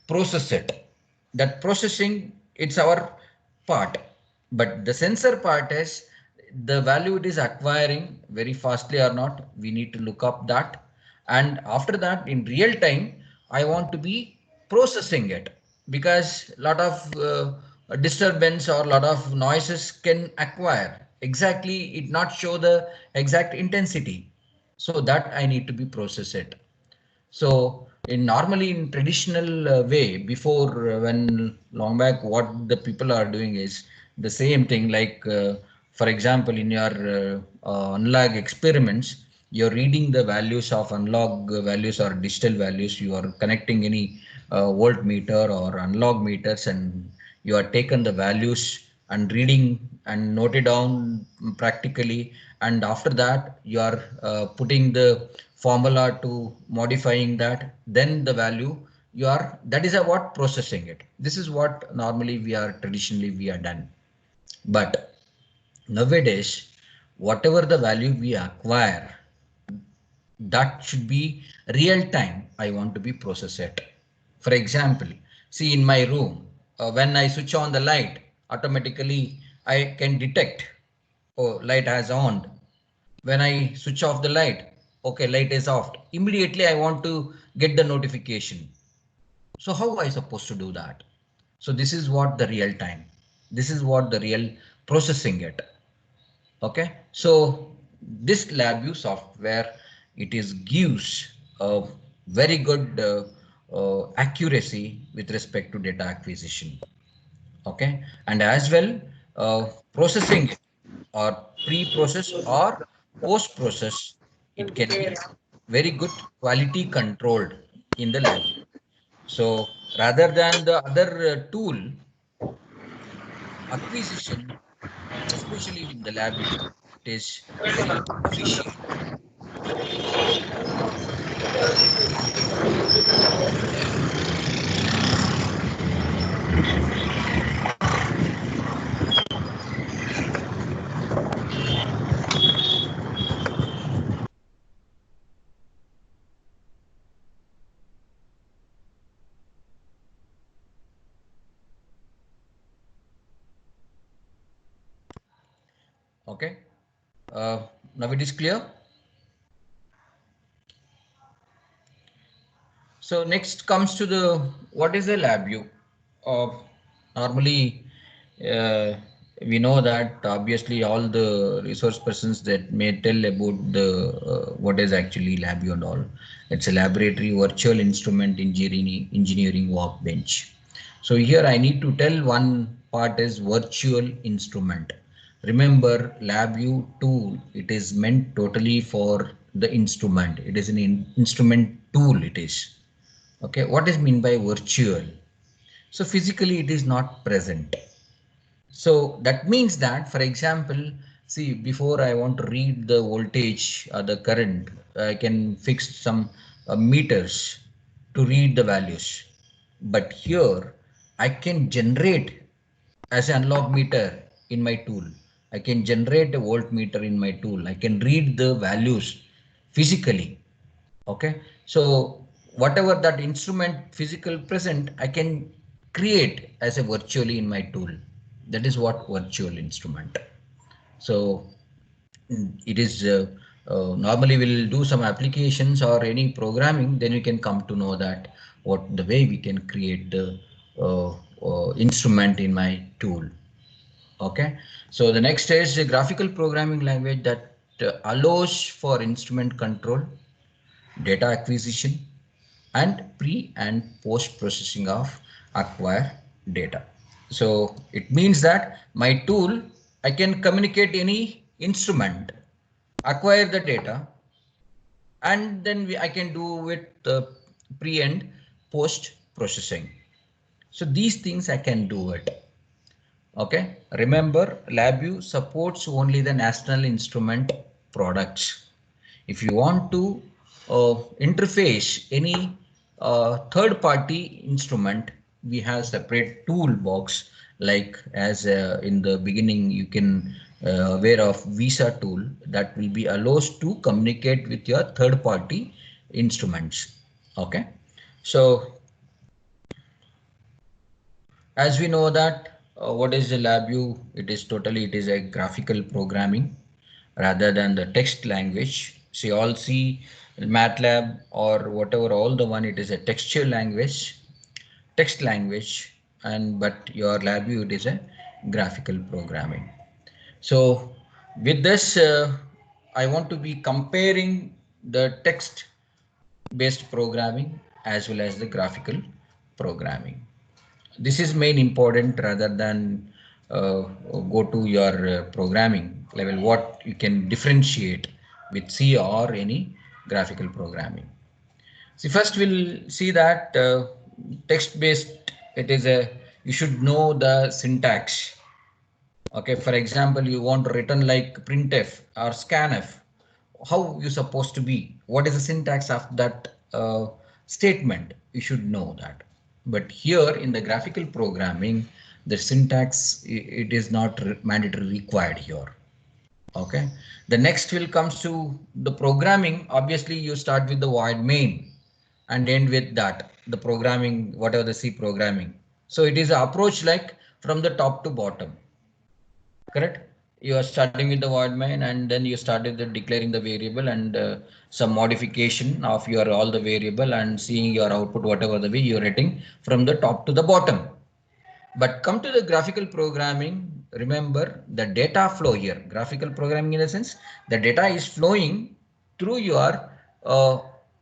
process it. That processing, it's our part, but the sensor part is the value it is acquiring very fastly or not. We need to look up that, and after that in real time I want to be processing it, because a lot of disturbance or a lot of noises can acquire exactly, it not show the exact intensity, so that I need to be process it. So in normally in traditional way before, when long back, what the people are doing is the same thing, like for example in your analog experiments, you're reading the values of analog values or digital values, you are connecting any voltmeter or analog meters, and you are taken the values and reading and note it down practically, and after that you are putting the formula to modifying that, then the value you are, that is a what processing it. This is what normally we are traditionally we are done. But nowadays whatever the value we acquire, that should be real time, I want to be process it. For example, see in my room, when I switch on the light, automatically I can detect, oh, light has on. When I switch off the light, okay, light is off. Immediately I want to get the notification. So how I supposed to do that? So this is what the real time. This is what the real processing it. Okay, so this LabVIEW software, it is gives a very good accuracy with respect to data acquisition. Okay, and as well processing it, or pre-process or post-process, it can be very good quality controlled in the lab. So rather than the other tool acquisition, especially in the lab, it is very efficient. Okay, now it is clear. So next comes to the what is a LabVIEW. Normally, uh, we know that obviously all the resource persons that may tell about the what is actually LabVIEW and all. It's a laboratory virtual instrument engineering workbench. So here I need to tell one part is virtual instrument. Remember, LabVIEW tool, it is meant totally for the instrument. It is an instrument tool. It is. Okay, what is mean by virtual? So physically it is not present. So that means that, for example, see, before I want to read the voltage or the current, I can fix some meters to read the values. But here I can generate as an analog meter in my tool. I can generate a voltmeter in my tool. I can read the values physically. Okay, so whatever that instrument physical present, I can create as a virtually in my tool. That is what virtual instrument. So it is normally we'll do some applications or any programming, then you can come to know that what the way we can create the instrument in my tool. Okay, so the next is a graphical programming language that allows for instrument control, data acquisition, and pre and post processing of acquired data. So it means that my tool, I can communicate any instrument, acquire the data, and then I can do with the pre and post processing. So these things I can do it. Okay, remember LabVIEW supports only the National Instrument products. If you want to interface any third party instrument, we have separate toolbox, like as in the beginning you can aware of Visa tool that will be allows to communicate with your third party instruments. Okay, so As we know that what is the LabVIEW? It is a graphical programming rather than the text language. See, all see MATLAB or whatever, all the one, it is a texture language, text language, and but your LabVIEW, it is a graphical programming. So with this, I want to be comparing the text based programming as well as the graphical programming. This is main important rather than go to your programming level, what you can differentiate with C or any graphical programming. See, first we'll see that text based, it is a, you should know the syntax. Okay, for example, you want written like printf or scanf, how you supposed to be, what is the syntax of that statement, you should know that. But here in the graphical programming, the syntax, it is not mandatory required here. Okay, the next will comes to the programming. Obviously you start with the void main and end with that, the programming, whatever the C programming. So it is an approach like from the top to bottom. Correct? You are starting with the void main and then you started the declaring the variable and some modification of your all the variable and seeing your output, whatever the way you're writing from the top to the bottom. But come to the graphical programming, remember the data flow here. Graphical programming in the sense the data is flowing through your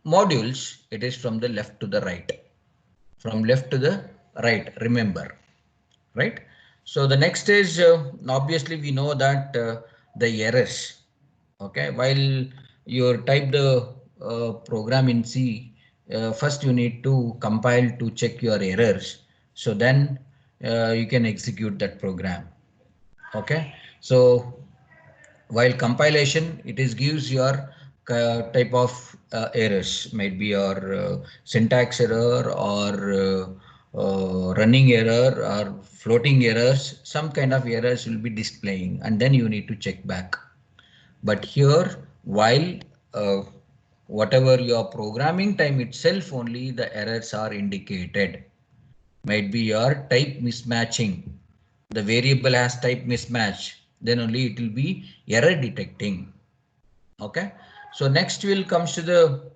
modules. It is from the left to the right, from left to the right. Remember, right? So the next is obviously we know that the errors. Okay, while you type the program in C, first you need to compile to check your errors. So then you can execute that program. Okay, so while compilation, it is gives your type of errors, might be your syntax error or running error or floating errors, some kind of errors will be displaying and then you need to check back. But here, while uh, whatever your programming time itself, only the errors are indicated. Might be your type mismatching. The variable has type mismatch, then only it will be error detecting. Okay. So next will comes to the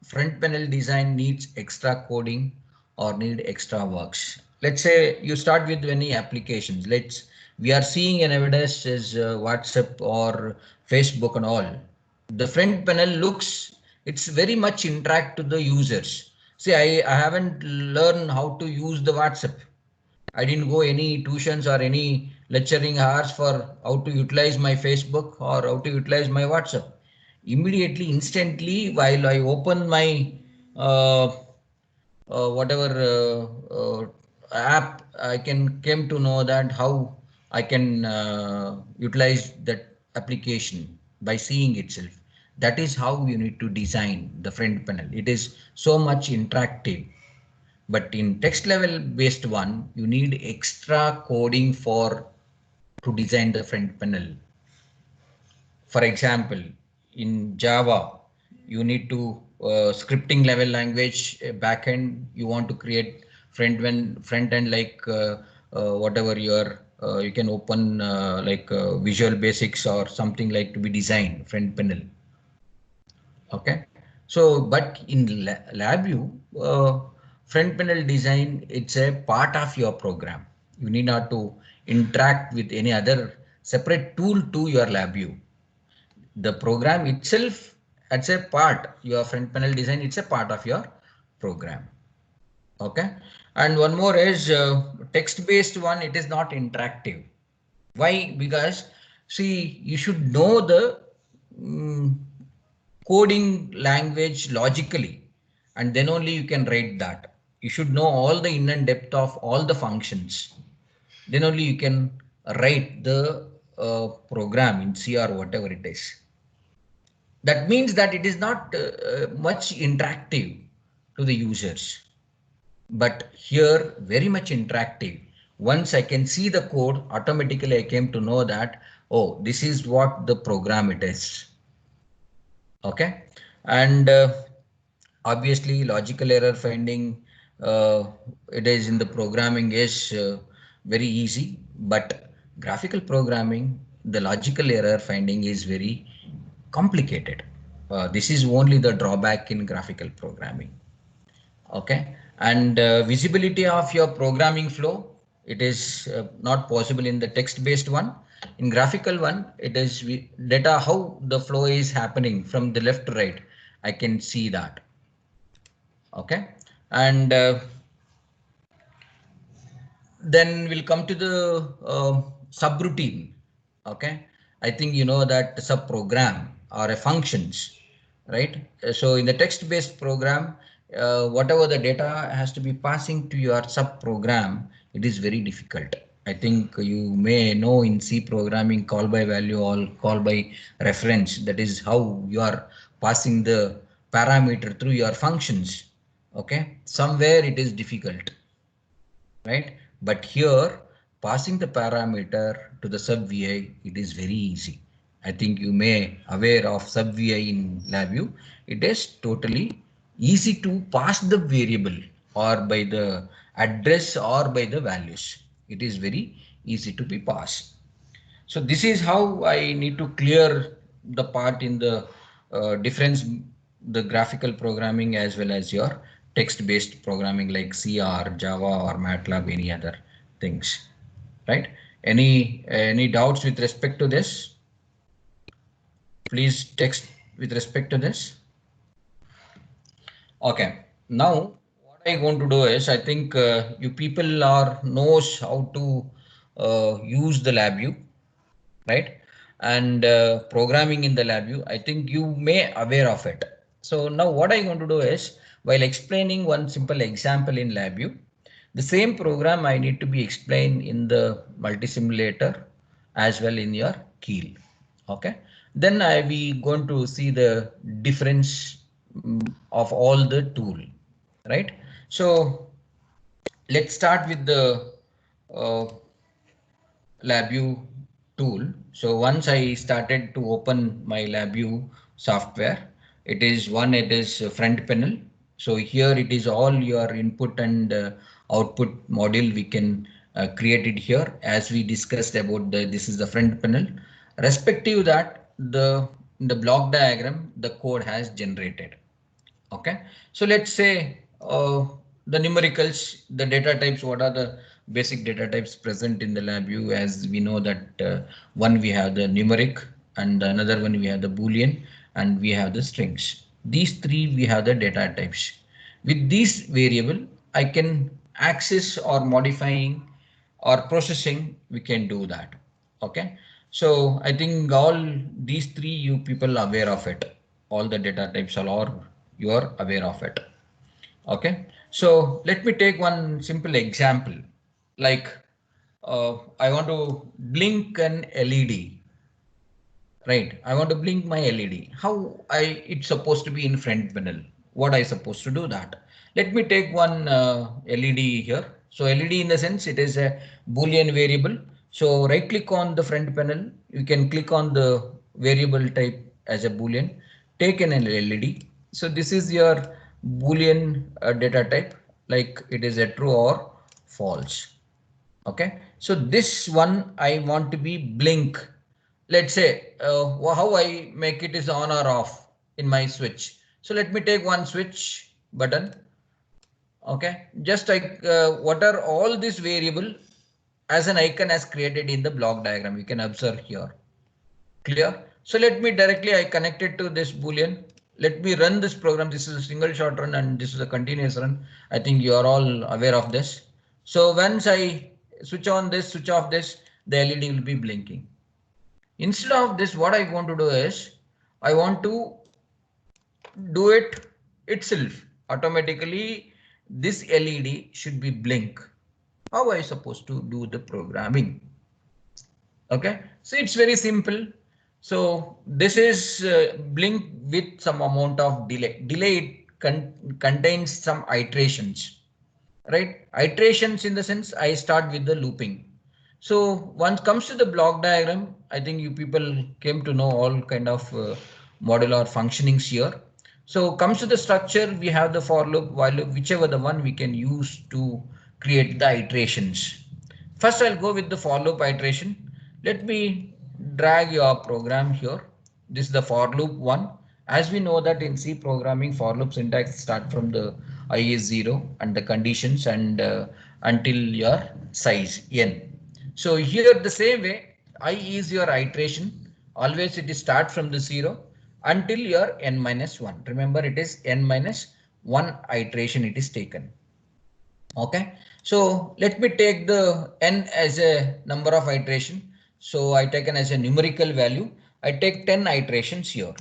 front panel design needs extra coding or need extra works. Let's say you start with any applications. We are seeing nowadays is WhatsApp or Facebook and all. The front panel looks, it's very much interact to the users. See, I haven't learned how to use the WhatsApp. I didn't go any tuitions or any lecturing hours for how to utilize my Facebook or how to utilize my WhatsApp. Immediately, instantly, while I open my uh, whatever app, I can came to know that how I can utilize that application by seeing itself. That is how you need to design the front panel. It is so much interactive. But in text level based one, you need extra coding for to design the front panel. For example, in Java, you need to scripting level language backend. You want to create front end like whatever your you can open like Visual Basics or something like to be designed front panel. Okay, so but in LabVIEW, front panel design, it's a part of your program. You need not to interact with any other separate tool to your LabVIEW. The program itself, it's a part, your front panel design, it's a part of your program. Okay, and one more is text based one, it is not interactive. Why? Because see, you should know the coding language logically, and then only you can write that. You should know all the in and depth of all the functions. Then only you can write the program in C or whatever it is. That means that it is not much interactive to the users. But here, very much interactive. Once I can see the code, automatically I came to know that, oh, this is what the program it is. Okay, and obviously logical error finding, it is in the programming is very easy, but graphical programming, the logical error finding is very complicated. This is only the drawback in graphical programming. Okay, and visibility of your programming flow, it is not possible in the text based one. In graphical one, it is data how the flow is happening from the left to right. I can see that. Okay, and then we'll come to the subroutine. Okay, I think you know that subprogram or a functions, right? So in the text-based program, whatever the data has to be passing to your subprogram, it is very difficult. I think you may know in C programming, call by value or call by reference. That is how you are passing the parameter through your functions. Okay, somewhere it is difficult, right? But here, passing the parameter to the sub VI, it is very easy. I think you may aware of sub VI in LabVIEW. It is totally easy to pass the variable or by the address or by the values. It is very easy to be passed. So this is how I need to clear the part in the difference, the graphical programming as well as your text-based programming like C or Java or MATLAB, any other things, right? Any doubts with respect to this? Please text with respect to this. Okay, now what I want to do is I think you people are knows how to use the LabVIEW, right? And programming in the LabVIEW, I think you may aware of it. So now what I want to do is while explaining one simple example in LabVIEW, the same program I need to be explained in the multi-simulator as well in your Keel. Okay, then I be going to see the difference of all the tool, right? So let's start with the uh, LabVIEW tool. So once I started to open my LabVIEW software, it is front panel. So here it is all your input and output module we can create it here as we discussed about this is the front panel. Respective that the block diagram the code has generated. Okay, so let's say the numericals, the data types, what are the basic data types present in the LabVIEW? As we know that one we have the numeric and another one we have the Boolean and we have the strings. These three we have the data types. With these variable, I can access or modifying or processing, we can do that. Okay, so I think all these three you people are aware of it. All the data types are all you are aware of it. Okay, so let me take one simple example. Like I want to blink an LED. Right, I want to blink my LED. How it's supposed to be in front panel? What I supposed to do that? Let me take one LED here. So LED in the sense it is a Boolean variable. So right click on the front panel. You can click on the variable type as a Boolean. Take an LED. So this is your Boolean data type, like it is a true or false. Okay, so this one I want to be blink. Let's say how I make it is on or off in my switch. So let me take one switch button. Okay, just like what are all this variable as an icon as created in the block diagram. You can observe here. Clear? So let me directly I connect it to this Boolean. Let me run this program. This is a single shot run and this is a continuous run. I think you are all aware of this. So once I switch on this, switch off this, the LED will be blinking. Instead of this, what I want to do is I want to do it itself automatically. This LED should be blink. How I supposed to do the programming? Okay, so it's very simple. So this is blink with some amount of delay. Delay contains some iterations, right? Iterations in the sense I start with the looping. So once comes to the block diagram, I think you people came to know all kind of modular functionings here. So comes to the structure, we have the for loop, while loop, whichever the one we can use to create the iterations. First, I'll go with the for loop iteration. Let me drag your program here. This is the for loop one. As we know that in C programming, for loop syntax start from the I is 0 and the conditions and until your size n. So here the same way, I is your iteration. Always it is start from the 0 until your n minus 1. Remember it is n minus 1 iteration it is taken. Okay, so let me take the n as a number of iteration. So I taken as a numerical value. I take 10 iterations here.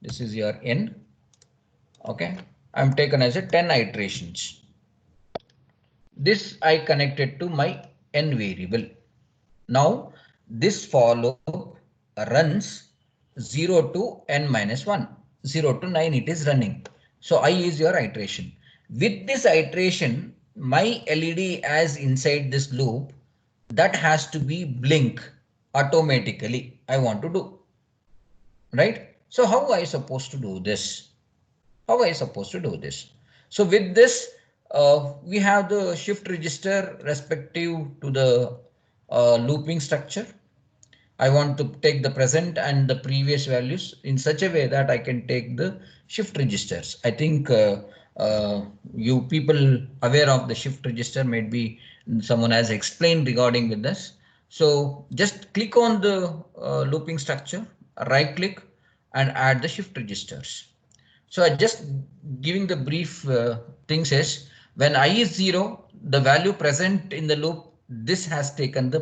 This is your n. Okay, I'm taken as a 10 iterations. This I connected to my n variable. Now this for loop runs 0 to n minus 1. 0 to 9 it is running. So I is your iteration. With this iteration, my LED as inside this loop that has to be blink automatically. I want to do. Right? So how I supposed to do this? How I supposed to do this? So with this, we have the shift register respective to the looping structure. I want to take the present and the previous values in such a way that I can take the shift registers. I think you people aware of the shift register, maybe someone has explained regarding with this. So just click on the looping structure, right click and add the shift registers. So I just giving the brief things is when I is 0, the value present in the loop, this has taken the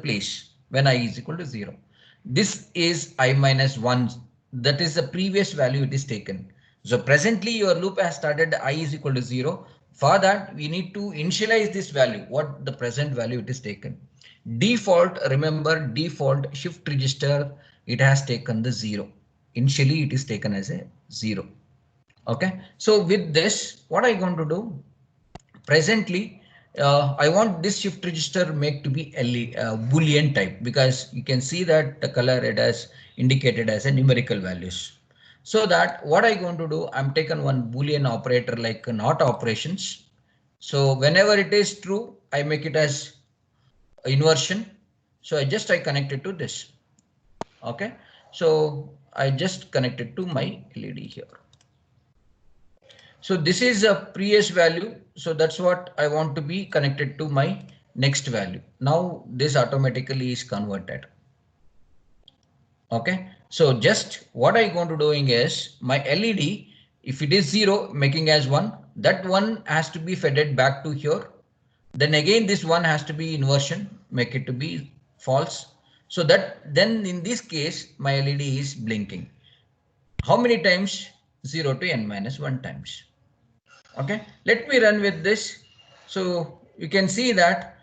place when I is equal to 0. This is I minus 1. That is the previous value it is taken. So presently your loop has started I is equal to 0. For that we need to initialize this value, what the present value it is taken. Default, remember default shift register, it has taken the 0. Initially it is taken as a 0. Okay, so with this what I going to do presently, I want this shift register make to be boolean type, because you can see that the color it has indicated as a numerical values. So that what I going to do, I'm taken one boolean operator like not operations. So whenever it is true, I make it as inversion. So I connect it to this. Okay, so I just connected to my LED here. So this is a previous value. So that's what I want to be connected to my next value. Now this automatically is converted. Okay, so just what I going to doing is my LED, if it is 0 making as 1, that one has to be fed back to here. Then again this one has to be inversion, make it to be false. So that then in this case my LED is blinking. How many times? 0 to n minus 1 times. Okay, let me run with this. So you can see that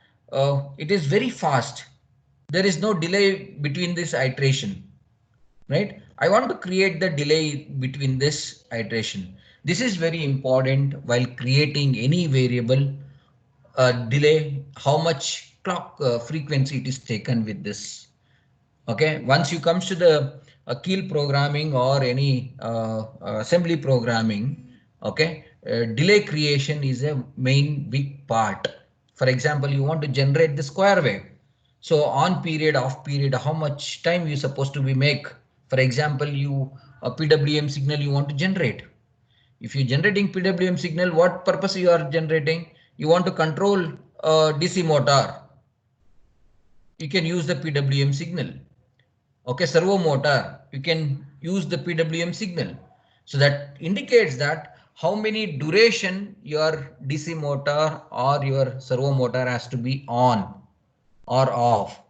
it is very fast. There is no delay between this iteration, right? I want to create the delay between this iteration. This is very important while creating any variable delay, how much clock frequency it is taken with this. Okay, once you comes to the keel programming or any assembly programming, okay, delay creation is a main big part. For example, you want to generate the square wave. So on period, off period, how much time you supposed to be make? For example, you a PWM signal you want to generate. If you're generating PWM signal, what purpose you are generating? You want to control DC motor. You can use the PWM signal. Okay, servo motor, you can use the PWM signal. So that indicates that how many duration your DC motor or your servo motor has to be on or off.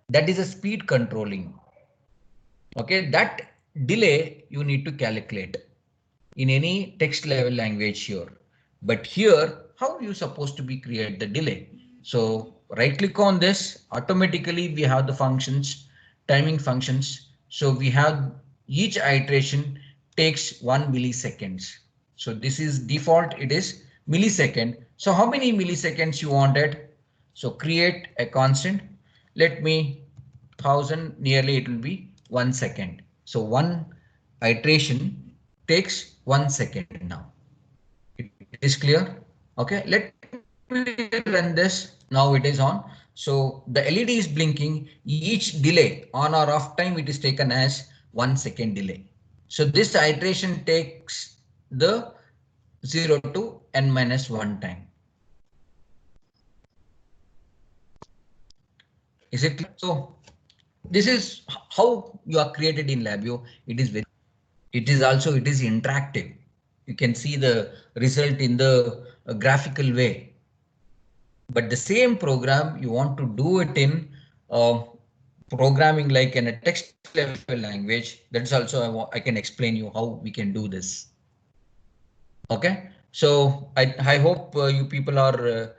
That is a speed controlling. Okay, that delay you need to calculate in any text level language here. But here, how you supposed to be create the delay? So right click on this, automatically we have the functions, timing functions. So we have each iteration takes 1 milliseconds. So this is default, it is millisecond. So how many milliseconds you wanted? So create a constant. Let me 1000, nearly it will be 1 second. So one iteration takes 1 second now. It is clear? Okay, let me run this. Now it is on. So the LED is blinking. Each delay on or off time, it is taken as 1 second delay. So this iteration takes the 0 to n minus 1 time. Is it clear? So this is how you are created in Labview. It is it is interactive. You can see the result in the graphical way. But the same program you want to do it in programming like in a text level language. That's also I can explain you how we can do this. Okay, so I hope you people are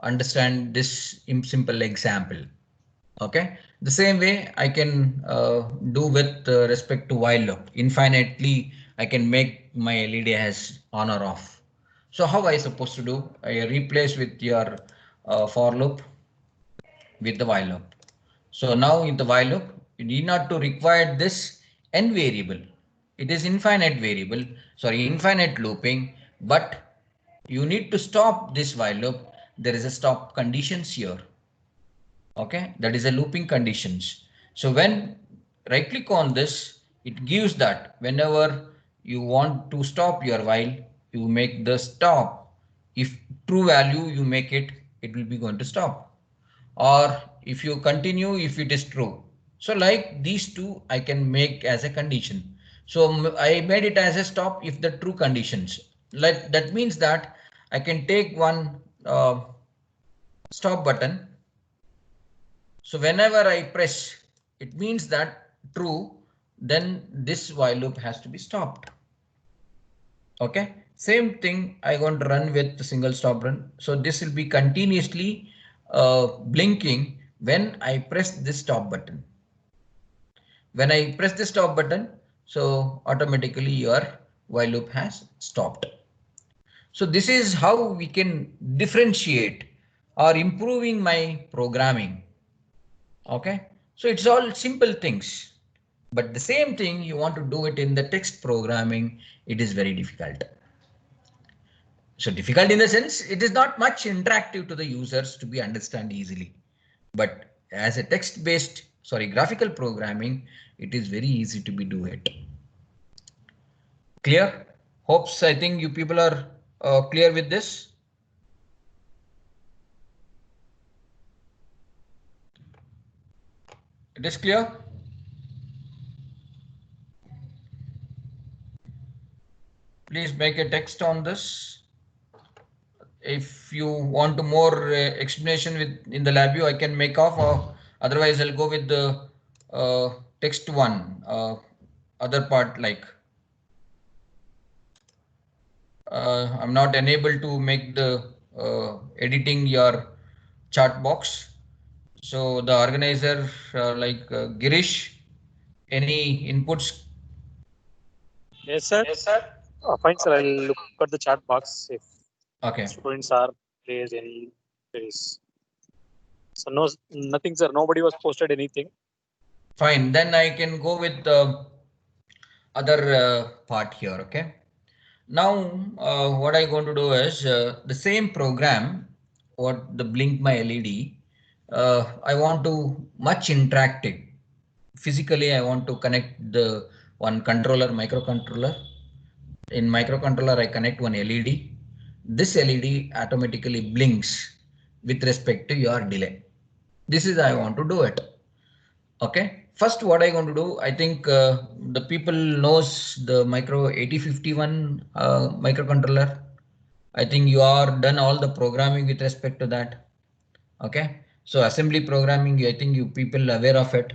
understand this simple example. Okay, the same way I can do with respect to while loop. Infinitely, I can make my LED as on or off. So how I supposed to do? I replace with your for loop with the while loop. So now in the while loop, you need not to require this n variable. It is infinite variable, sorry, infinite looping, but you need to stop this while loop. There is a stop conditions here. Okay, that is a looping conditions. So when right click on this, it gives that whenever you want to stop your while, you make the stop. If true value you make it, it will be going to stop. Or if you continue, if it is true. So like these two, I can make as a condition. So I made it as a stop if the true conditions. Like that means that I can take one stop button. So whenever I press, it means that true, then this while loop has to be stopped. Okay, same thing I going to run with the single stop run. So this will be continuously blinking when I press this stop button. When I press the stop button, so automatically your while loop has stopped. So this is how we can differentiate or improving my programming. Okay, so it's all simple things, but the same thing you want to do it in the text programming, it is very difficult. So difficult in the sense it is not much interactive to the users to be understand easily, but as a text based, sorry, graphical programming, it is very easy to be do it. Clear? Hopes I think you people are clear with this. It is clear. Please make a text on this. If you want more explanation with in the Labview, I can make off, or otherwise I'll go with the text one, other part like I'm not enabled to make the editing your chart box. So the organizer like Girish, any inputs? Yes, sir. Yes, sir. Fine, sir. I'll look at the chat box if Okay. students are raised any queries. So no, nothing, sir. Nobody was posted anything. Fine. Then I can go with the other part here. Okay. Now, what I'm going to do is the same program, what the blink my LED, I want to much interactive. Physically, I want to connect the one controller, microcontroller. In microcontroller, I connect one LED. This LED automatically blinks with respect to your delay. This is I want to do it. Okay. First, what I going to do, I think the people knows the micro 8051 microcontroller. I think you are done all the programming with respect to that. Okay. So assembly programming, I think you people aware of it.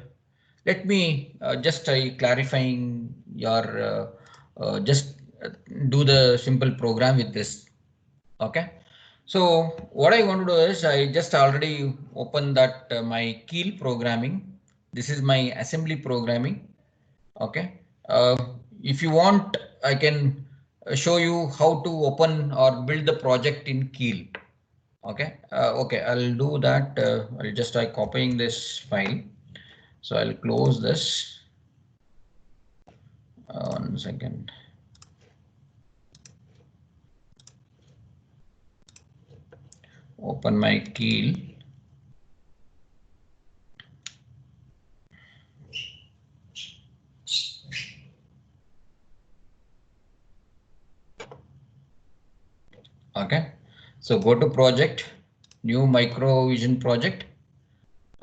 Let me just try clarifying your just do the simple program with this. Okay. So what I want to do is I just already opened that my Keel programming. This is my assembly programming. Okay. If you want, I can show you how to open or build the project in Keel. Okay. Okay. I'll do that. I'll just try copying this file. So I'll close this. 1 second. open my keel. Okay, so go to project, new MicroVision project.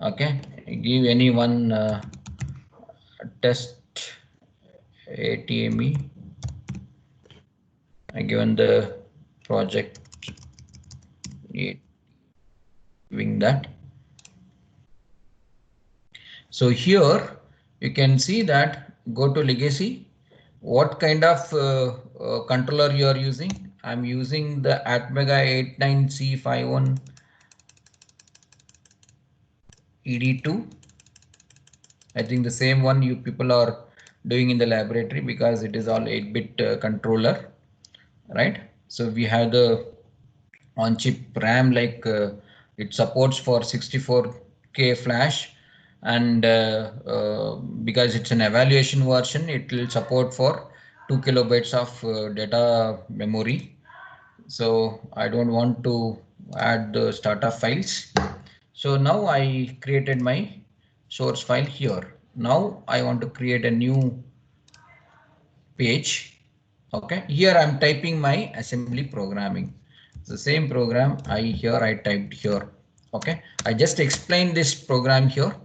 Okay, give any one test ATME. I given the project doing that. So here you can see that go to legacy. What kind of controller you are using? I'm using the Atmega 89C51 ED2. I think the same one you people are doing in the laboratory because it is all 8-bit controller, right? So we have the on-chip RAM, like it supports for 64K flash, and because it's an evaluation version, it will support for 2 kilobytes of data memory. So I don't want to add the startup files. So now I created my source file here. Now I want to create a new page. Okay, here I'm typing my assembly programming. The same program I typed here. Okay, I just explained this program here.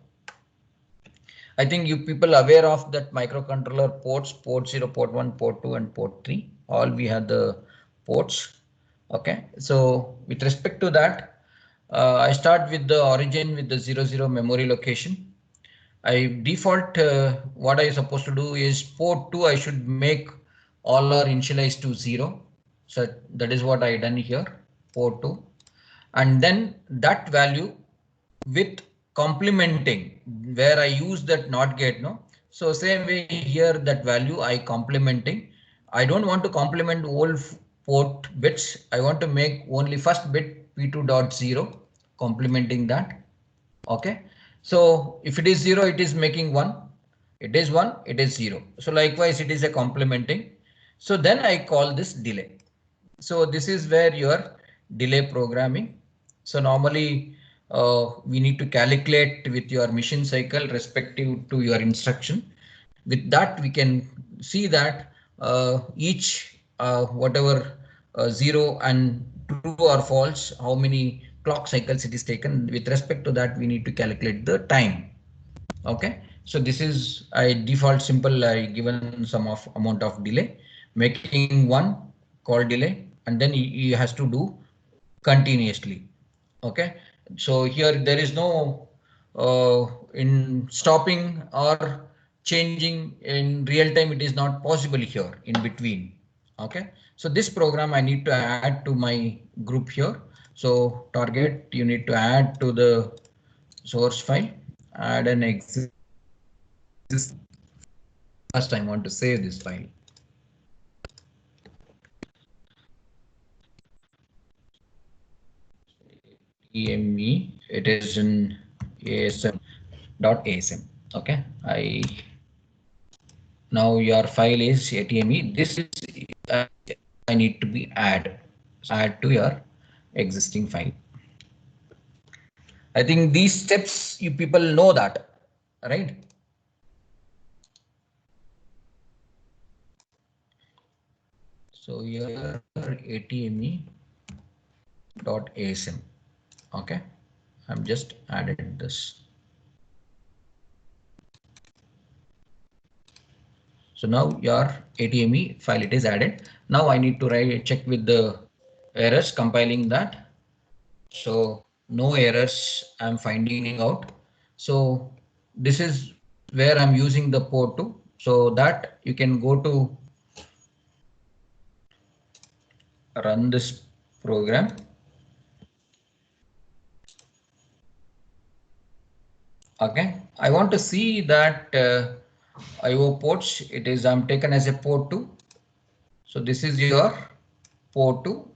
I think you people aware of that microcontroller ports, port 0, port 1, port 2, and port 3. All we have the ports. Okay, so with respect to that, I start with the origin with the 00 memory location. I default what I supposed to do is port 2 I should make all are initialized to 0. So that is what I done here, port 2. And then that value with complementing where I use that not get, no. So same way here that value I complementing. I don't want to complement all port bits. I want to make only first bit P2.0 complementing that. Okay, so if it is 0, it is making 1. It is 1, it is 0. So likewise, it is a complementing. So then I call this delay. So this is where your delay programming. So normally we need to calculate with your machine cycle respective to your instruction. With that, we can see that each whatever 0 and true or false, how many clock cycles it is taken. With respect to that, we need to calculate the time. Okay, so this is I default simple. I given some of amount of delay, making one call delay, and then he has to do continuously. Okay, so here there is no in stopping or changing in real time. It is not possible here in between. Okay, so this program I need to add to my group here. So target you need to add to the source file, add an exist. First I want to save this file. EME, it is in asm.asm. Okay, now your file is ATME. This is I need to be add to your existing file. I think these steps you people know that, right? So here ATME.asm. Okay, I'm just added this. So now your ATME file it is added. Now I need to check with the errors compiling that. So no errors I'm finding out. So this is where I'm using the port 2. So that you can go to run this program. Okay, I want to see that IO ports. It is I'm taken as a port 2. So this is your port 2.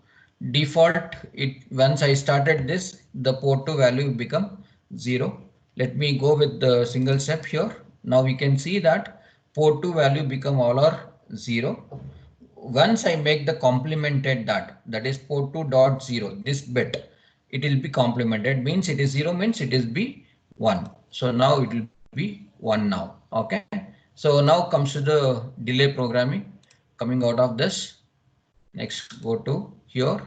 Default it once I started this, the port 2 value become 0. Let me go with the single step here. Now we can see that port 2 value become all are 0. Once I make the complemented that is port 2.0, this bit, it will be complemented, means it is 0 means it is be 1. So now it will be 1 now. Okay. So now comes to the delay programming coming out of this. Next go to here.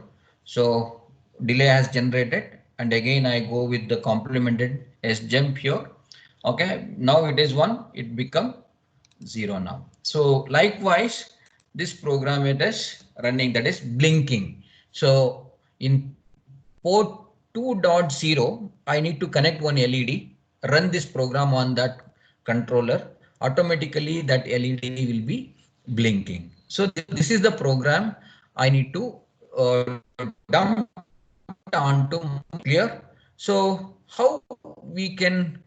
So delay has generated and again I go with the complemented sjump here. Okay. Now it is 1. It become 0 now. So likewise, this program it is running, that is blinking. So in port 2.0, I need to connect one LED, run this program on that controller. Automatically that LED will be blinking. So this is the program I need to dump onto clear. So how we can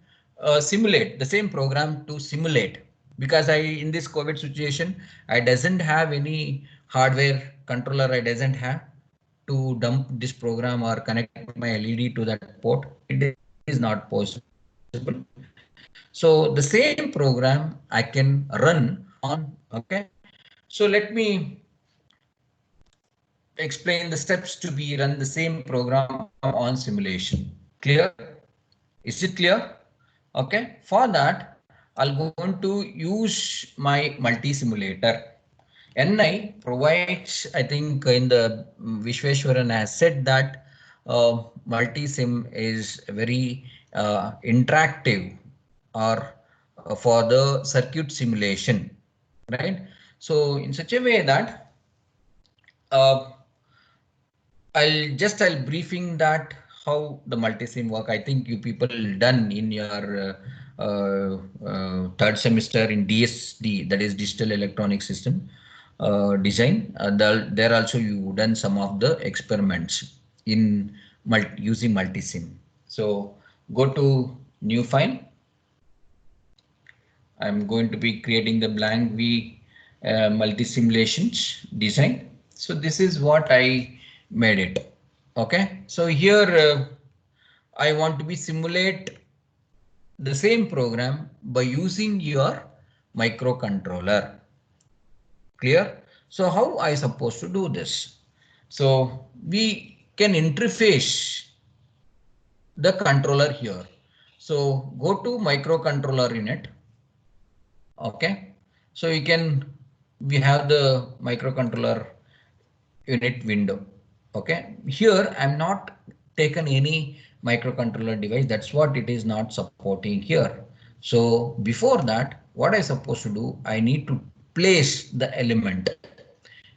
simulate the same program to simulate, because I in this COVID situation I doesn't have any hardware controller, I doesn't have to dump this program or connect my LED to that port. It is not possible. So the same program I can run on. Okay. So let me explain the steps to be run the same program on simulation. Clear? Is it clear? Okay. For that, I'll going to use my multi-simulator. NI provides, I think in the Vishweshwaran has said that multi-sim is very interactive or for the circuit simulation, right? So in such a way that uh, I'll briefing that how the multi-sim work. I think you people done in your third semester in DSD, that is digital electronic system design. There also you done some of the experiments in using multi-sim. So go to new file. I'm going to be creating the blank V multi-simulations design. So this is what I made it. Okay. So here I want to be simulate the same program by using your microcontroller. Clear? So how I supposed to do this? So we can interface the controller here. So go to microcontroller unit. Okay, so we have the microcontroller unit window. Okay, here I'm not taken any microcontroller device. That's what it is not supporting here. So before that, what I supposed to do, I need to place the element,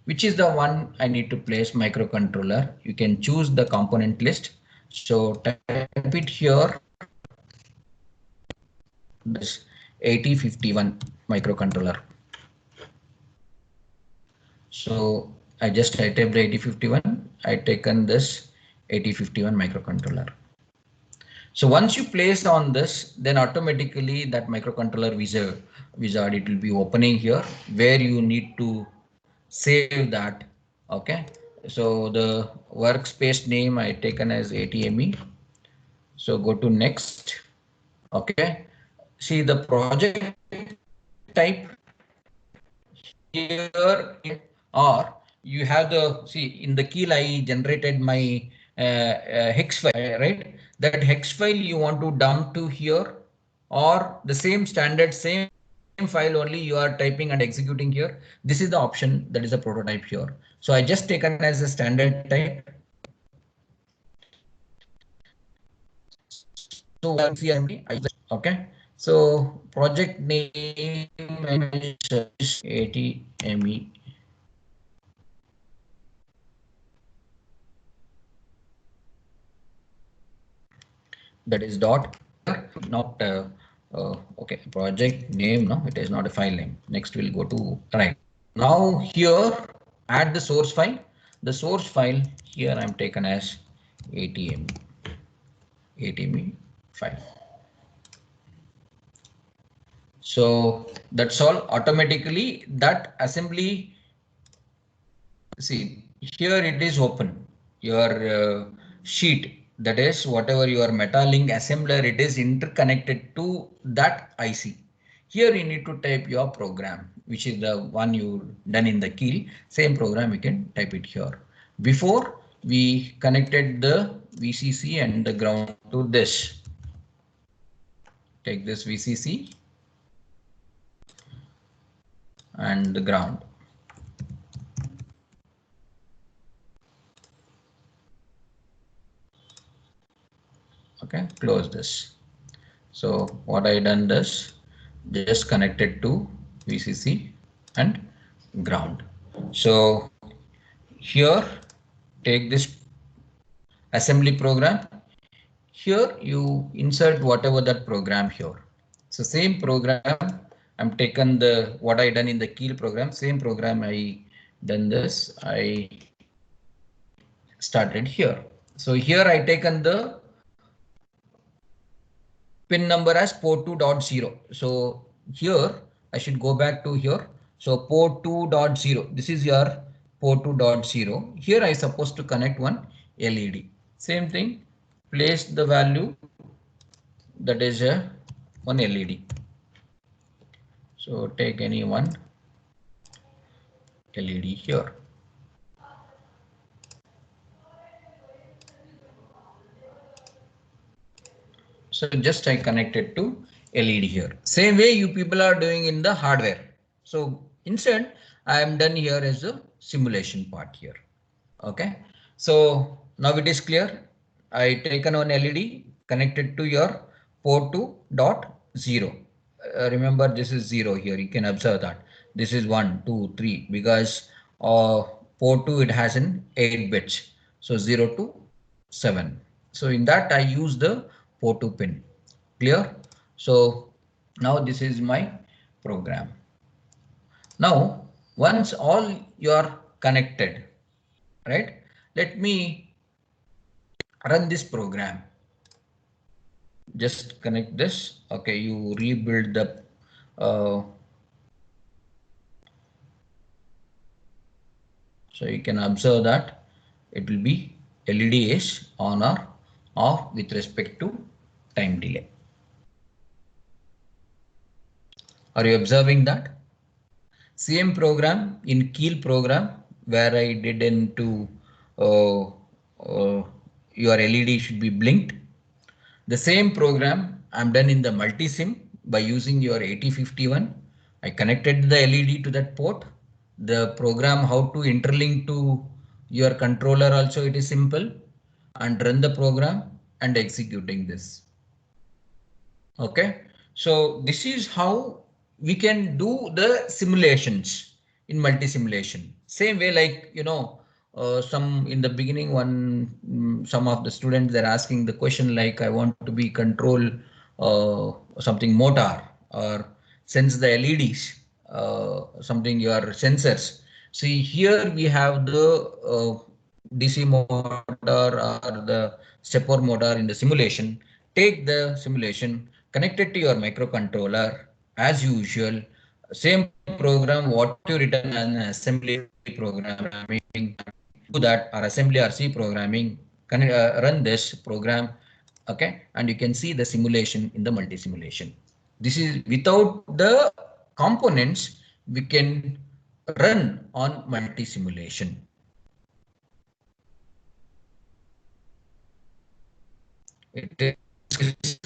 which is the one I need to place microcontroller. You can choose the component list. So type it here. This 8051 microcontroller. So I just typed the 8051. I taken this 8051 microcontroller. So once you place on this, then automatically that microcontroller wizard it will be opening here where you need to save that. Okay. So the workspace name I taken as ATME. So go to next. Okay. See the project type here, or you have the, see in the key I generated my hex file, right? That hex file you want to dump to here, or the same standard same file only you are typing and executing here. This is the option, that is a prototype here. So I just taken as a standard type. So okay. So project name is ATME. That is dot, not okay, project name. No, it is not a file name. Next we'll go to right. Now here add the source file. The source file here I'm taken as ATME file. So that's all. Automatically that assembly, see here it is open your sheet, that is whatever your Metalink assembler, it is interconnected to that IC. Here you need to type your program, which is the one you done in the key. Same program you can type it here. Before we connected the VCC and the ground to this. Take this VCC and the ground. Okay, close this. So what I done this, just connected to VCC and ground. So here, take this assembly program. Here you insert whatever that program here. So same program, I'm taken the what I done in the Keel program, same program I done this, I started here. So here I taken the pin number as port 2.0. So here I should go back to here. So port 2.0, this is your port 2.0. Here I supposed to connect one LED. Same thing, place the value that is one LED. So take any one LED here. So just I connected to LED here. Same way you people are doing in the hardware. So instead I am done here as a simulation part here. Okay. So now it is clear. I taken one LED connected to your port 2.0. Remember this is 0 here. You can observe that this is 1, 2, 3 because port 2 it has an 8 bits. So 0 to 7. So in that I use the port 2 pin. Clear? So now this is my program. Now once all you are connected, right? Let me run this program. Just connect this. Okay, you rebuild the so you can observe that it will be LED is on or off with respect to time delay. Are you observing that? Same program in Keel program where I did into your LED should be blinked. The same program I'm done in the multi-sim by using your 8051. I connected the LED to that port. The program how to interlink to your controller also it is simple, and run the program and executing this. Okay, so this is how we can do the simulations in multi-simulation. Same way like, you know, some in the beginning some of the students they're asking the question like I want to be control something motor or sense the LEDs, something your sensors. See here we have the DC motor or the stepper motor in the simulation. Take the simulation, connect it to your microcontroller as usual. Same program what you written an assembly programming, do that or assembly or C programming, run this program. Okay, and you can see the simulation in the multi simulation. This is without the components we can run on multi simulation. It is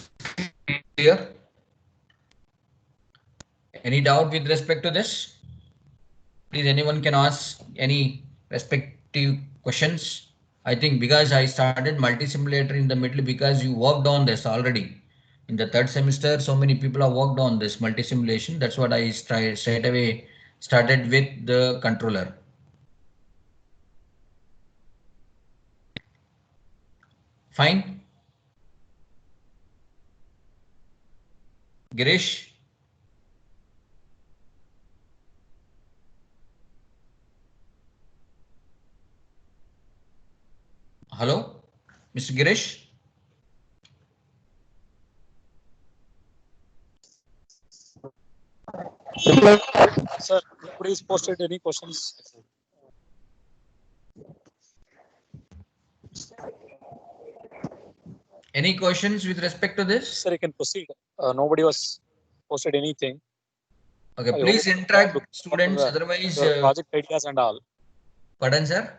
clear? Any doubt with respect to this? Please, anyone can ask any respective questions. I think because I started multi-simulator in the middle because you worked on this already. In the third semester, so many people have worked on this multi-simulation. That's what I straight away started with the controller. Fine. Girish? Hello, Mr. Girish? Sir, nobody's posted any questions. Any questions with respect to this? Sir, you can proceed. Nobody was posted anything. Okay, I please hope interact, students. Otherwise, your project ideas and all. pardon, sir.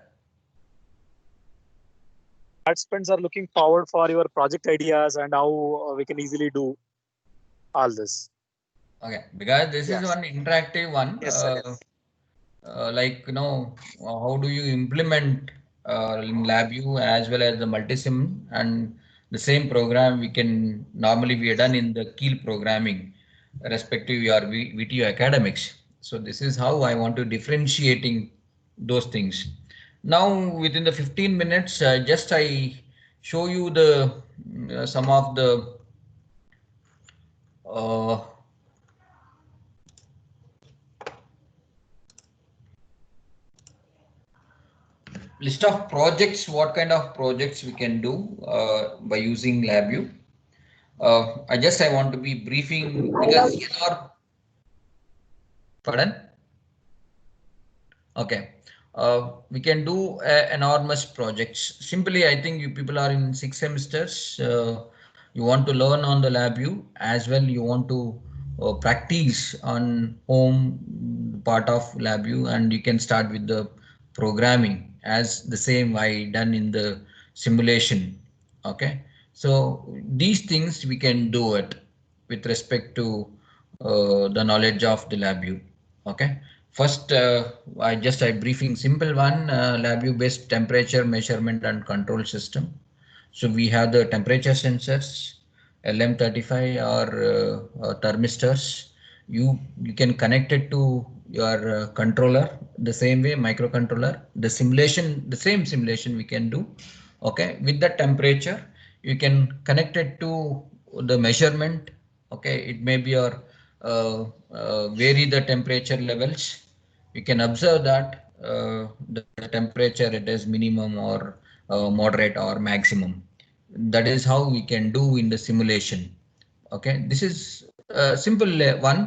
participants are looking forward for your project ideas and how we can easily do all this. Okay, because this is Yes. one interactive one. Yes, sir. Yes. Like, how do you implement in LabVIEW as well as the multisim, and the same program we can normally be done in the Keel programming, respective your VTU academics. So this is how I want to differentiating those things. Now within the 15 minutes, just I show you the some of the uh, list of projects, what kind of projects we can do by using LabVIEW. I want to be briefing because pardon. Okay. We can do enormous projects. Simply, I think you people are in 6 semesters. You want to learn on the LabVIEW as well. You want to practice on home part of LabVIEW, and you can start with the programming as the same I done in the simulation. Okay. So these things we can do it with respect to the knowledge of the LabVIEW. Okay. First, I briefing simple one, LabVIEW based temperature measurement and control system. So we have the temperature sensors, LM35 or thermistors. You can connect it to your controller the same way, microcontroller. The same simulation we can do. Okay, with the temperature, you can connect it to the measurement. Okay, it may be your vary the temperature levels. You can observe that the temperature it is minimum or moderate or maximum. That is how we can do in the simulation. Okay, this is a simple one.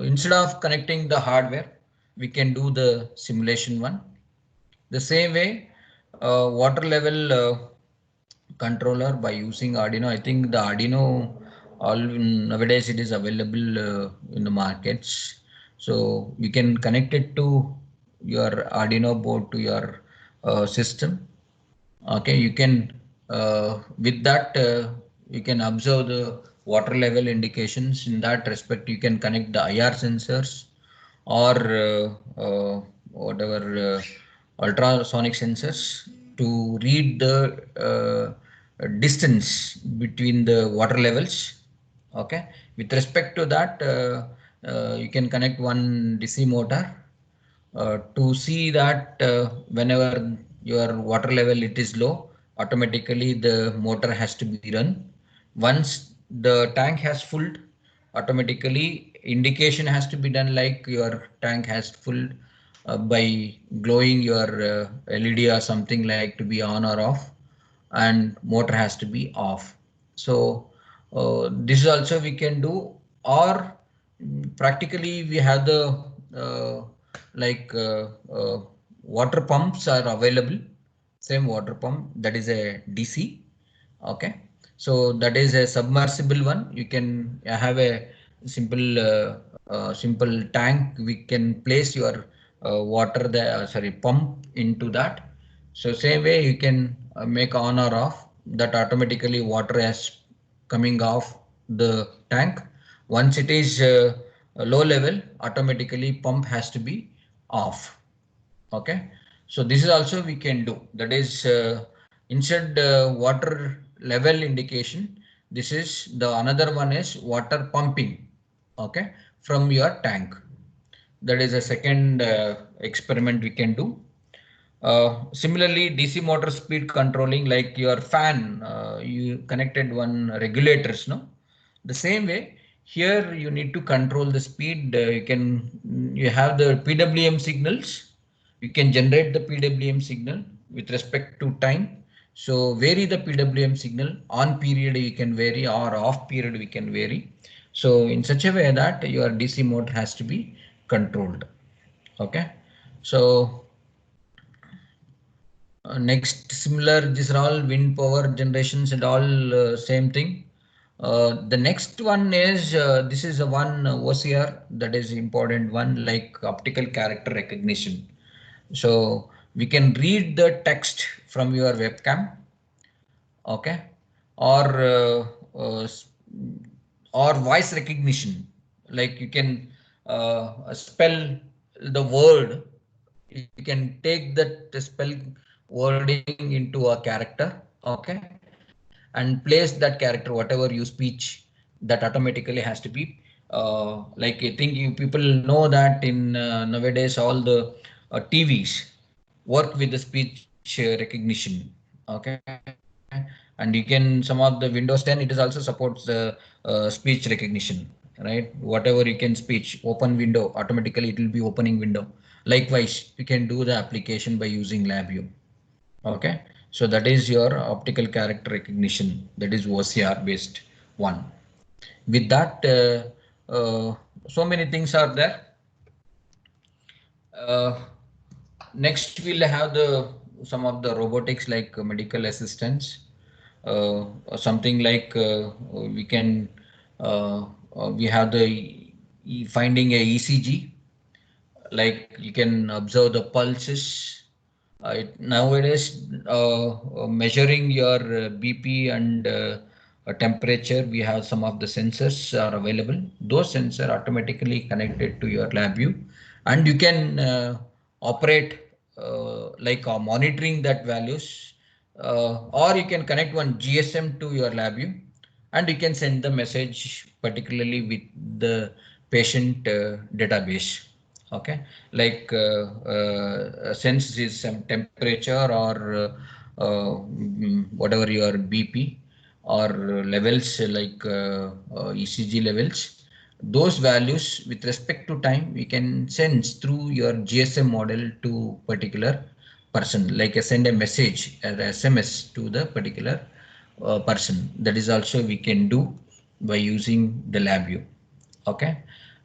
Instead of connecting the hardware, we can do the simulation one. The same way, water level controller by using Arduino. I think the Arduino all nowadays it is available in the markets. So you can connect it to your Arduino board to your system. Okay, you can with that you can observe the water level indications. In that respect, you can connect the IR sensors or whatever ultrasonic sensors to read the distance between the water levels. Okay, with respect to that, you can connect one DC motor to see that whenever your water level it is low, automatically the motor has to be run. Once the tank has full, automatically indication has to be done like your tank has full by glowing your LED or something like to be on or off, and motor has to be off. So this is also we can do, or practically we have the uh, like water pumps are available, same water pump that is a DC. Okay, so that is a submersible one. You can have a simple tank. We can place your water the sorry pump into that. So same way you can make on or off, that automatically water is coming off the tank. Once it is a low level, automatically pump has to be off. Okay, so this is also we can do, that is instead water level indication, this is the another one is water pumping. Okay, from your tank, that is a second experiment we can do. Similarly, DC motor speed controlling, like your fan, you connected one regulators, no? The same way, here you need to control the speed. You have the PWM signals. You can generate the PWM signal with respect to time. So vary the PWM signal on period you can vary, or off period we can vary. So in such a way that your DC motor has to be controlled. Okay. So next, similar, these are all wind power generations and all same thing. The next one is this is a one OCR, that is important one, like optical character recognition. So we can read the text from your webcam, okay, or voice recognition, like you can spell the word, you can take that spell wording into a character, okay, and place that character whatever you speech, that automatically has to be like I think you people know that in nowadays all the TVs work with the speech recognition, okay, and you can some of the Windows 10 it is also supports the speech recognition, right? Whatever you can speech, open window, automatically it will be opening window. Likewise, you can do the application by using LabVIEW. Okay, so that is your optical character recognition. That is OCR based one. With that, so many things are there. Uh, Next, we'll have the some of the robotics like medical assistants, something like we can we have the finding a ECG, like you can observe the pulses. Nowadays, measuring your BP and temperature, we have some of the sensors are available. Those sensors automatically connected to your LabVIEW, and you can operate like monitoring that values, or you can connect one GSM to your LabVIEW, and you can send the message particularly with the patient database. Okay, like sense is some temperature or whatever your BP or levels like ECG levels, those values with respect to time we can sense through your GSM model to particular person, like send a message as SMS to the particular person. That is also we can do by using the LabVIEW. Okay,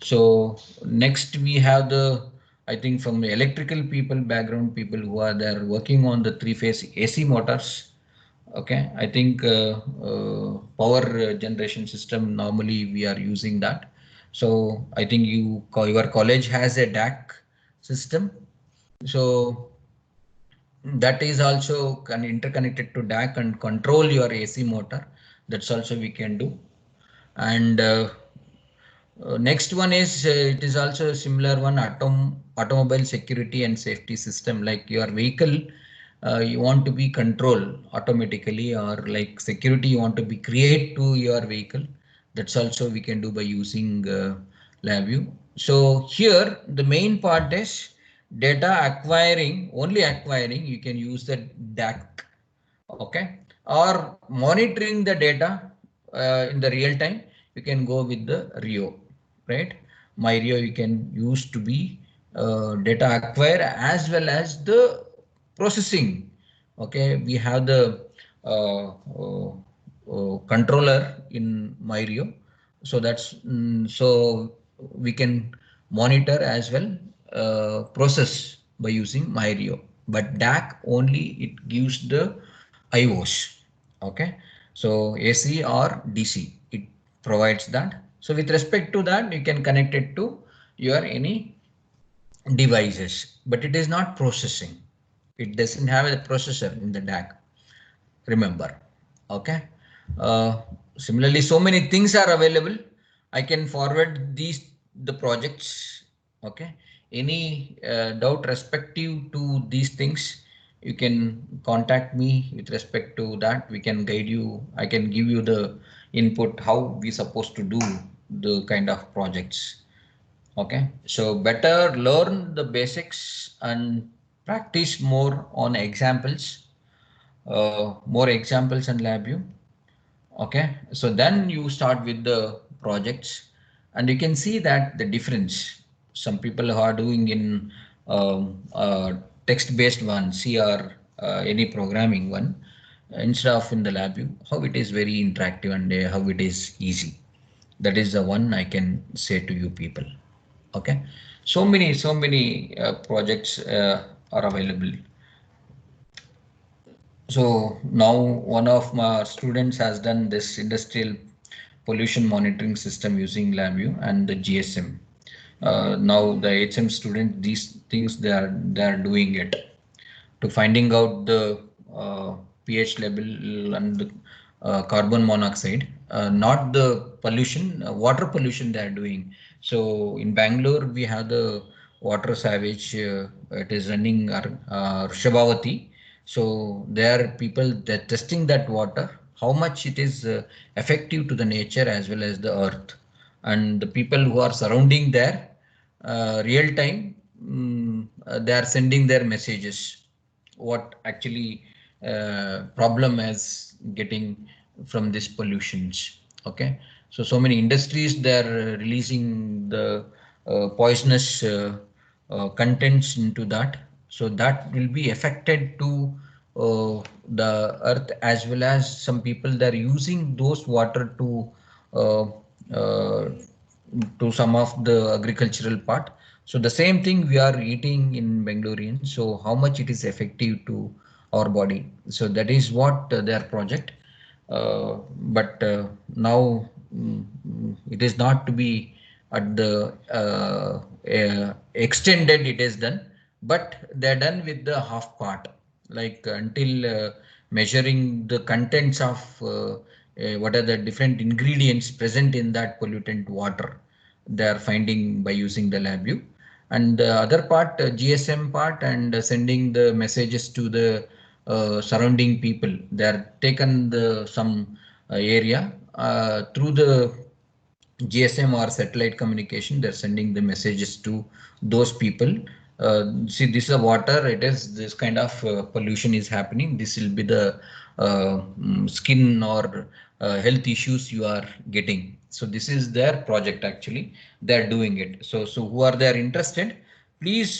so next we have the, I think from the electrical people background, people who are there working on the three-phase AC motors. Okay, I think power generation system normally we are using that. So I think your college has a DAC system. So that is also interconnected to DAC and control your AC motor. That's also we can do. And next one is it is also a similar one, automobile security and safety system, like your vehicle you want to be controlled automatically, or like security you want to be create to your vehicle. That's also we can do by using LabVIEW. So here the main part is data acquiring, only acquiring you can use the DAC, okay, or monitoring the data in the real time you can go with the Rio, right? MyRio you can use to be data acquire as well as the processing. Okay, we have the controller in MyRio, so that's so we can monitor as well process by using MyRio. But DAC only it gives the IOs. Okay, so AC or DC it provides that. So with respect to that, you can connect it to your any devices, but it is not processing. It doesn't have a processor in the DAC. Remember, okay. Similarly, so many things are available. I can forward these the projects. Okay, any doubt respective to these things, you can contact me with respect to that. We can guide you. I can give you the input how we supposed to do the kind of projects. Okay, so better learn the basics and practice more on examples, more examples and LabVIEW. Okay, so then you start with the projects, and you can see that the difference. Some people who are doing in text-based one, CR, any programming one, instead of in the LabVIEW, how it is very interactive and how it is easy. That is the one I can say to you people. Okay, so many projects are available. So now one of my students has done this industrial pollution monitoring system using LabVIEW and the GSM. Now the HM student, these things they are doing it to finding out the pH level and carbon monoxide, not the pollution, water pollution they are doing. So in Bangalore, we have the water savage, it is running Rishabhavati. So there are people that testing that water, how much it is effective to the nature as well as the earth. And the people who are surrounding there, real time, they are sending their messages what actually problem is getting from this pollutions. Okay, so many industries, they're releasing the poisonous contents into that, so that will be affected to the earth, as well as some people they're using those water uh, uh, to some of the agricultural part. So the same thing we are eating in Bangalorean. So how much it is effective to our body. So that is what their project. But now it is not to be at the extended it is done, but they're done with the half part, like until measuring the contents of what are the different ingredients present in that pollutant water they are finding by using the LabVIEW. And the other part, GSM part, and sending the messages to the surrounding people. They are taken the some area through the GSM or satellite communication. They're sending the messages to those people. See, this is a water. It is this kind of pollution is happening. This will be the skin or health issues you are getting. So this is their project actually. They're doing it. So who are there interested? Please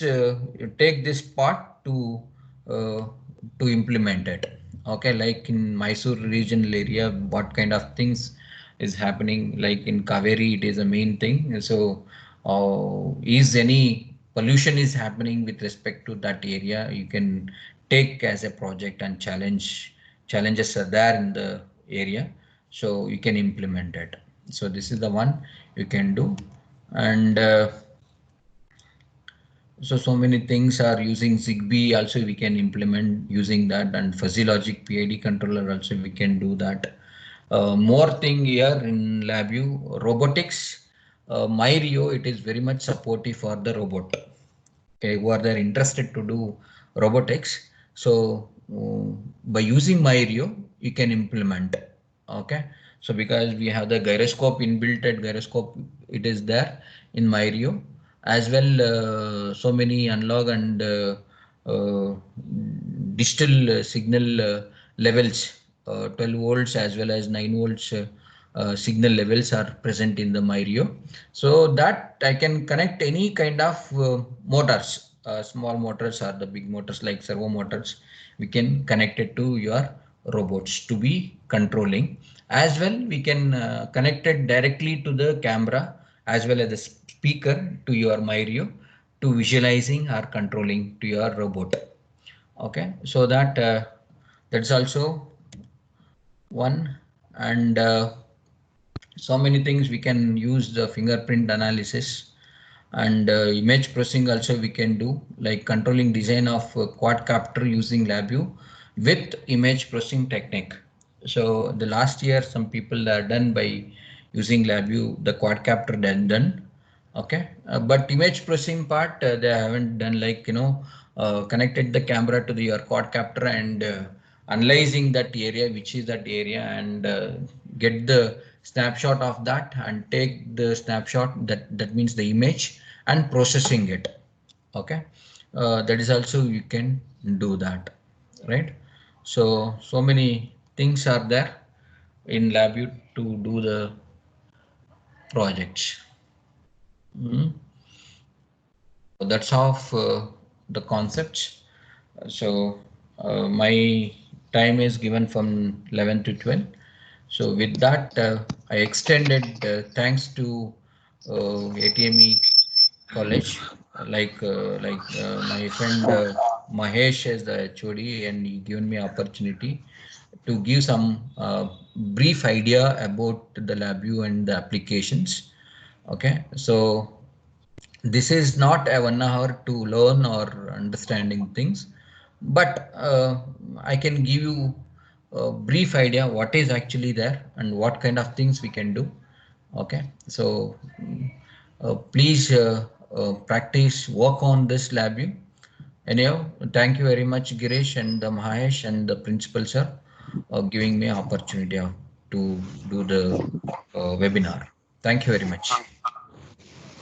take this part uh, to implement it. Okay, like in Mysore regional area, what kind of things is happening, like in Kaveri, it is a main thing. So is any pollution is happening with respect to that area, you can take as a project and challenges are there in the area, so you can implement it. So this is the one you can do. And so many things are using Zigbee also, we can implement using that, and fuzzy logic PID controller also we can do that. More thing here in LabVIEW, robotics, MyRio, it is very much supportive for the robot. Okay, who are there interested to do robotics. So by using MyRio, you can implement. Okay, so because we have the gyroscope inbuilt at gyroscope, it is there in MyRio as well. So many analog and uh, digital signal levels, 12 volts as well as 9 volts signal levels are present in the MyRio. So that I can connect any kind of motors, small motors or the big motors like servo motors. We can connect it to your robots to be controlling. As well, we can connect it directly to the camera as well as the speaker to your MyRio to visualizing or controlling to your robot. Okay, so that's also one. And so many things we can use the fingerprint analysis, and image processing also we can do, like controlling design of quadcopter using LabVIEW with image processing technique. So the last year some people are done by using LabVIEW, the quadcopter done. Okay, but image processing part they haven't done, like connected the camera to your quadcopter and analyzing that area, which is that area, and get the snapshot of that and take the snapshot, that means the image, and processing it. Okay, that is also you can do that, right? So many things are there in LabVIEW to do the projects. Mhm. That's half the concepts. So my time is given from 11 to 12. So with that, I extended thanks to ATME College, like my friend Mahesh as the HOD, and he given me opportunity to give some brief idea about the LabVIEW and the applications. Okay, so this is not a 1 hour to learn or understanding things. but I can give you a brief idea what is actually there and what kind of things we can do. Okay, so please practice, work on this LabVIEW. Anyhow, thank you very much, Girish and Mahesh and the principal sir, giving me opportunity to do the webinar. Thank you very much.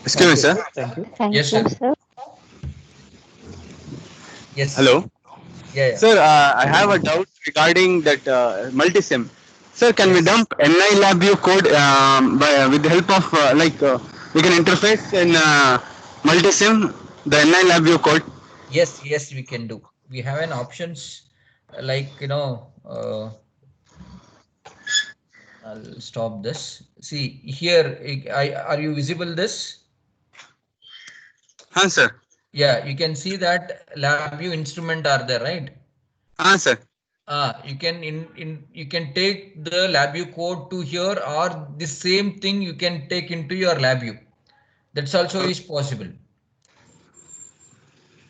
Excuse me, sir. Thank you. Yes, Thank you, sir. sir. Yes. Hello. Yeah, yeah. Sir, I have a doubt regarding that multisim. Sir, can we Yes. dump NI LabVIEW code with the help of we can interface in multisim the NI LabVIEW code? Yes, yes, we can do. We have an options like, I'll stop this. See here, are you visible this? Huh, sir. Yeah, you can see that LabVIEW instrument are there, right? Huh, sir. You can you can take the LabVIEW code to here, or the same thing you can take into your LabVIEW. That's also is possible.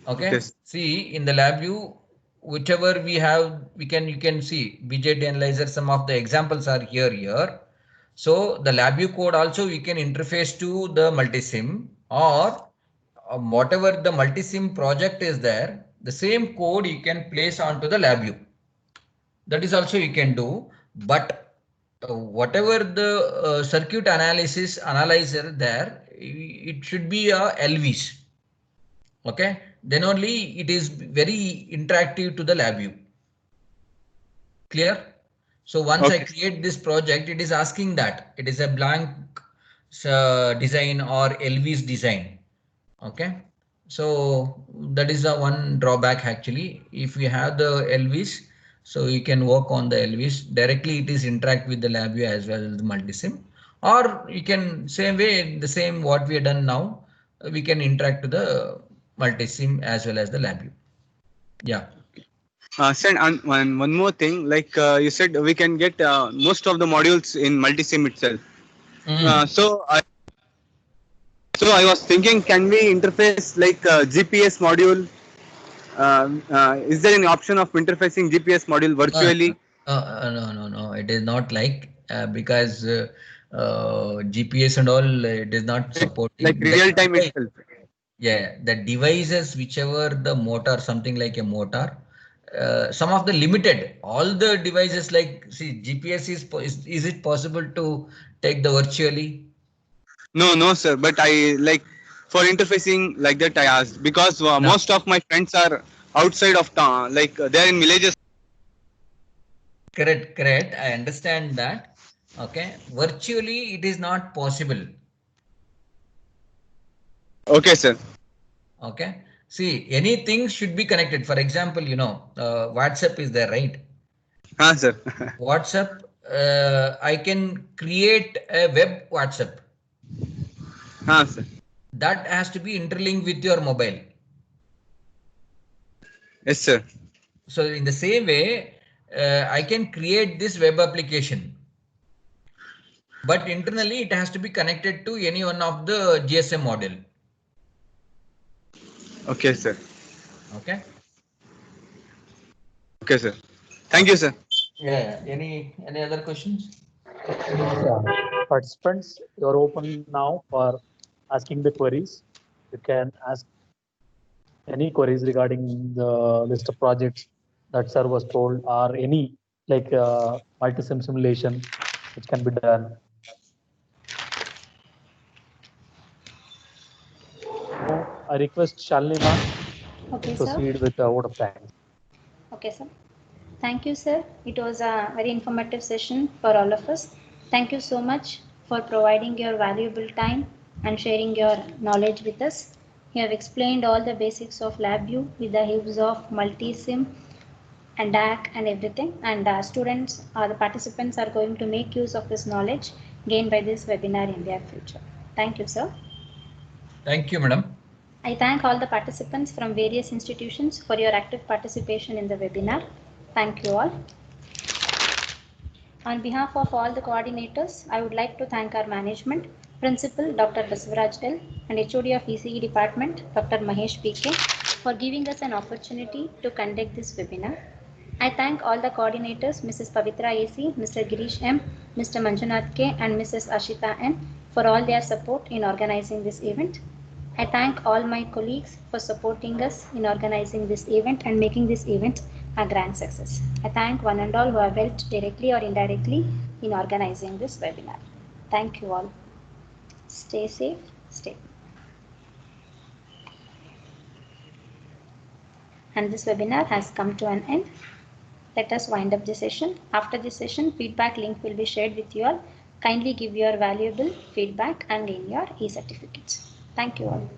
Okay. See in the LabVIEW, whichever we have, you can see BJT analyzer. Some of the examples are here. So the LabVIEW code also we can interface to the multisim, or whatever the multisim project is there, the same code you can place onto the LabVIEW. That is also you can do, but whatever the circuit analysis analyzer there, it should be a LVs. Okay, then only it is very interactive to the LabVIEW. Clear? So once I create this project, it is asking that it is a blank design or LVs design. Okay, so that is the one drawback actually. If we have the LVs, so you can work on the LVs directly. It is interact with the LabVIEW as well as the multisim, or you can same way the same what we have done now. We can interact to the multisim as well as the LabVIEW. Yeah. Sir, and one more thing, like you said, we can get most of the modules in multisim itself. So I was thinking, can we interface like GPS module? Is there any option of interfacing GPS module virtually? No. It is not like because GPS and all it is not supporting Like real time itself. Yeah, the devices, whichever the motor, something like a motor, some of the limited, all the devices like, see, GPS is it possible to take the virtually? No, sir. But I like for interfacing like that I asked because No. most of my friends are outside of town, like they're in villages. Correct. I understand that. Okay, virtually it is not possible. Okay, sir. Okay, see, anything should be connected. For example, WhatsApp is there, right? Sir. WhatsApp, I can create a web WhatsApp. Sir. That has to be interlinked with your mobile. Yes, sir. So in the same way, I can create this web application, but internally it has to be connected to any one of the GSM model. Okay, sir. Okay. Okay, sir. Thank you, sir. Yeah. Any other questions? Yeah. Participants, you are open now for asking the queries. You can ask any queries regarding the list of projects that sir was told, or any like multi-sim simulation which can be done. So I request Shalini ma'am Okay, to sir. proceed with the vote of thanks. Okay, sir. Thank you, sir. It was a very informative session for all of us. Thank you so much for providing your valuable time and sharing your knowledge with us. You have explained all the basics of LabVIEW with the use of multi-sim and DAC and everything. And students or the participants are going to make use of this knowledge gained by this webinar in their future. Thank you, sir. Thank you, madam. I thank all the participants from various institutions for your active participation in the webinar. Thank you all. On behalf of all the coordinators, I would like to thank our management, Principal Dr. Basvaraj L. and HOD of ECE Department, Dr. Mahesh PK, for giving us an opportunity to conduct this webinar. I thank all the coordinators, Mrs. Pavitra AC, Mr. Girish M, Mr. Manjunath K, and Mrs. Ashita N, for all their support in organizing this event. I thank all my colleagues for supporting us in organizing this event and making this event a grand success. I thank one and all who have helped directly or indirectly in organizing this webinar. Thank you all. Stay safe, stay. And this webinar has come to an end. Let us wind up the session. After this session, feedback link will be shared with you all. Kindly give your valuable feedback and gain your e-certificates. Thank you all.